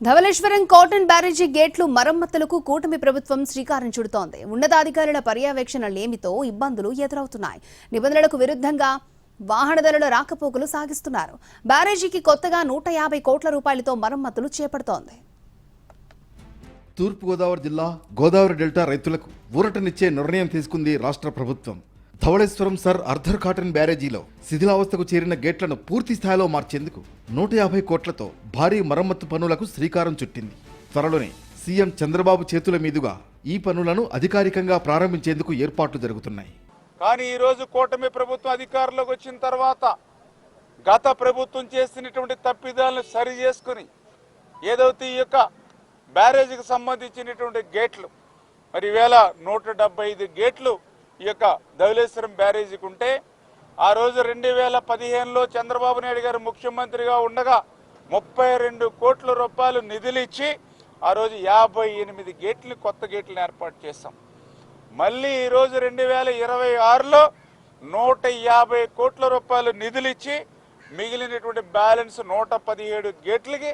Dhavaleswaram Cotton barrage గేట్లు మరమ్మతులకు కూటమి ప్రభుత్వం శ్రీకారం చుడుతోంది. ఉన్నతాధికారుల పర్యవేక్షణ లేమితో ఇబ్బందులు ఎదురవుతున్నాయి. నిబంధనలకు విరుద్ధంగా వాహనదారుల రాకపోకలు సాగిస్తున్నారు. బ్యారేజీకి కొత్తగా 150 కోట్ల రూపాయలతో మరమ్మతులు చేపడుతోంది. తూర్పుగోదావరి జిల్లా గోదావరి డెల్టా రైతులకు ఊరటనిచ్చే నిర్ణయం తీసుకుంది రాష్ట్ర ప్రభుత్వం. ధవళేశ్వరం సర్ ఆర్థర్ కాటన్ బ్యారేజీలో శిథిలావస్థకు చేరిన గేట్లను పూర్తి స్థాయిలో మార్చేందుకు 150 కోట్లతో భారీ మరమ్మతు పనులకు శ్రీకారం చుట్టింది. త్వరలోనే సీఎం చంద్రబాబు చేతుల మీదుగా ఈ పనులను అధికారికంగా ప్రారంభించేందుకు ఏర్పాట్లు జరుగుతున్నాయి. కానీ ఈరోజు కూటమి ప్రభుత్వం అధికారంలోకి వచ్చిన తర్వాత గత ప్రభుత్వం చేసినటువంటి తప్పిదాలను సరి చేసుకుని ఏదైతే ఈ యొక్క బ్యారేజీకి సంబంధించినటువంటి గేట్లు మరి ఈవేళ 175 గేట్లు ఈ యొక్క ధవళేశ్వరం బ్యారేజీకి ఉంటే ఆ రోజు 2015లో చంద్రబాబు నాయుడు గారు ముఖ్యమంత్రిగా ఉండగా 32 కోట్ల రూపాయలు నిధులు ఇచ్చి ఆ రోజు 58 గేట్లు కొత్త గేట్లను ఏర్పాటు చేశాం. మళ్ళీ ఈరోజు 2026లో 150 కోట్ల రూపాయలు నిధులు ఇచ్చి మిగిలినటువంటి బ్యాలెన్స్ 117 గేట్లకి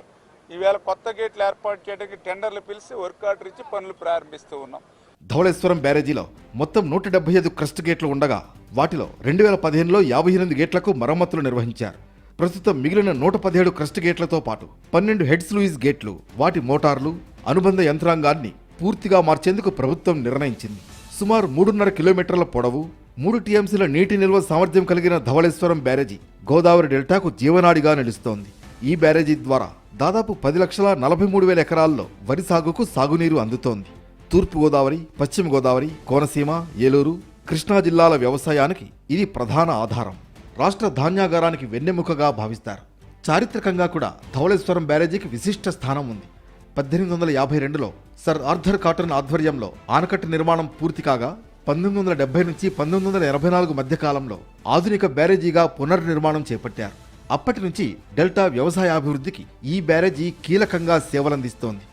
ఈవేళ కొత్త గేట్లు ఏర్పాటు చేయడానికి టెండర్లు పిలిచి వర్క్ ఆర్డర్ ఇచ్చి పనులు ప్రారంభిస్తూ ఉన్నాం. ధవళేశ్వరం బ్యారేజీలో మొత్తం 175 క్రస్ట్ గేట్లు ఉండగా వాటిలో 2015లో 58 గేట్లకు మరమ్మతులు నిర్వహించారు. ప్రస్తుతం మిగిలిన 117 క్రస్ట్ గేట్లతో పాటు 12 హెడ్స్ లూయిస్ గేట్లు, వాటి మోటార్లు, అనుబంధ యంత్రాంగాన్ని పూర్తిగా మార్చేందుకు ప్రభుత్వం నిర్ణయించింది. సుమారు 3.5 కిలోమీటర్ల పొడవు, 3 టీఎంసీల నీటి నిల్వ సామర్థ్యం కలిగిన ధవళేశ్వరం బ్యారేజీ గోదావరి డెల్టాకు జీవనాడిగా నిలుస్తోంది. ఈ బ్యారేజీ ద్వారా దాదాపు 10,43,000 ఎకరాల్లో వరి సాగుకు సాగునీరు అందుతోంది. తూర్పుగోదావరి, పశ్చిమ గోదావరి, కోనసీమ, ఏలూరు, కృష్ణా జిల్లాల వ్యవసాయానికి ఇది ప్రధాన ఆధారం. రాష్ట్ర ధాన్యాగారానికి వెన్నెముకగా భావిస్తారు. చారిత్రకంగా కూడా ధవళేశ్వరం బ్యారేజీకి విశిష్ట స్థానం ఉంది. 1852లో సర్ ఆర్థర్ కాటన్ ఆధ్వర్యంలో ఆనకట్ట నిర్మాణం పూర్తి కాగా 1970 నుంచి 1984 మధ్య కాలంలో ఆధునిక బ్యారేజీగా పునర్నిర్మాణం చేపట్టారు. అప్పటి నుంచి డెల్టా వ్యవసాయాభివృద్ధికి ఈ బ్యారేజీ కీలకంగా సేవలందిస్తోంది.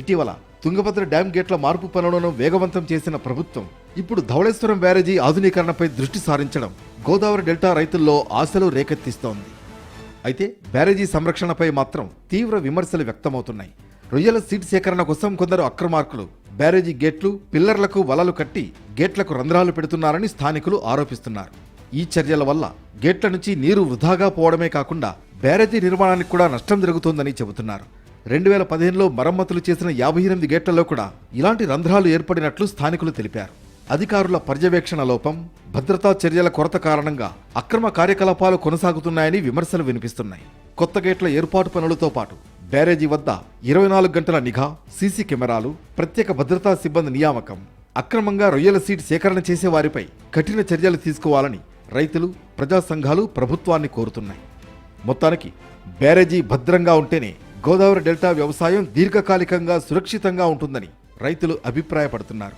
ఇటీవల తుంగభద్ర డ్యాం గేట్ల మార్పు పనులను వేగవంతం చేసిన ప్రభుత్వం ఇప్పుడు ధవళేశ్వరం బ్యారేజీ ఆధునీకరణపై దృష్టి సారించడం గోదావరి డెల్టా రైతుల్లో ఆశలు రేకెత్తిస్తోంది. అయితే బ్యారేజీ సంరక్షణపై మాత్రం తీవ్ర విమర్శలు వ్యక్తమవుతున్నాయి. రొయ్యల సీడ్ సేకరణ కోసం కొందరు అక్రమార్కులు బ్యారేజీ గేట్లు, పిల్లర్లకు వలలు కట్టి గేట్లకు రంధ్రాలు పెడుతున్నారని స్థానికులు ఆరోపిస్తున్నారు. ఈ చర్యల వల్ల గేట్ల నుంచి నీరు వృధాగా పోవడమే కాకుండా బ్యారేజీ నిర్మాణానికి కూడా నష్టం జరుగుతోందని చెబుతున్నారు. 2015లో మరమ్మతులు చేసిన 58 గేట్లలో కూడా ఇలాంటి రంధ్రాలు ఏర్పడినట్లు స్థానికులు తెలిపారు. అధికారుల పర్యవేక్షణ లోపం, భద్రతా చర్యల కొరత కారణంగా అక్రమ కార్యకలాపాలు కొనసాగుతున్నాయని విమర్శలు వినిపిస్తున్నాయి. కొత్త గేట్ల ఏర్పాటు పనులతో పాటు బ్యారేజీ వద్ద 24 గంటల నిఘా, సీసీ కెమెరాలు, ప్రత్యేక భద్రతా సిబ్బంది నియామకం, అక్రమంగా రొయ్యల సీడ్ సేకరణ చేసే వారిపై కఠిన చర్యలు తీసుకోవాలని రైతులు, ప్రజా సంఘాలు ప్రభుత్వాన్ని కోరుతున్నాయి. మొత్తానికి బ్యారేజీ భద్రంగా ఉంటేనే గోదావరి డెల్టా వ్యవసాయం దీర్ఘకాలికంగా సురక్షితంగా ఉంటుందని రైతులు అభిప్రాయపడుతున్నారు.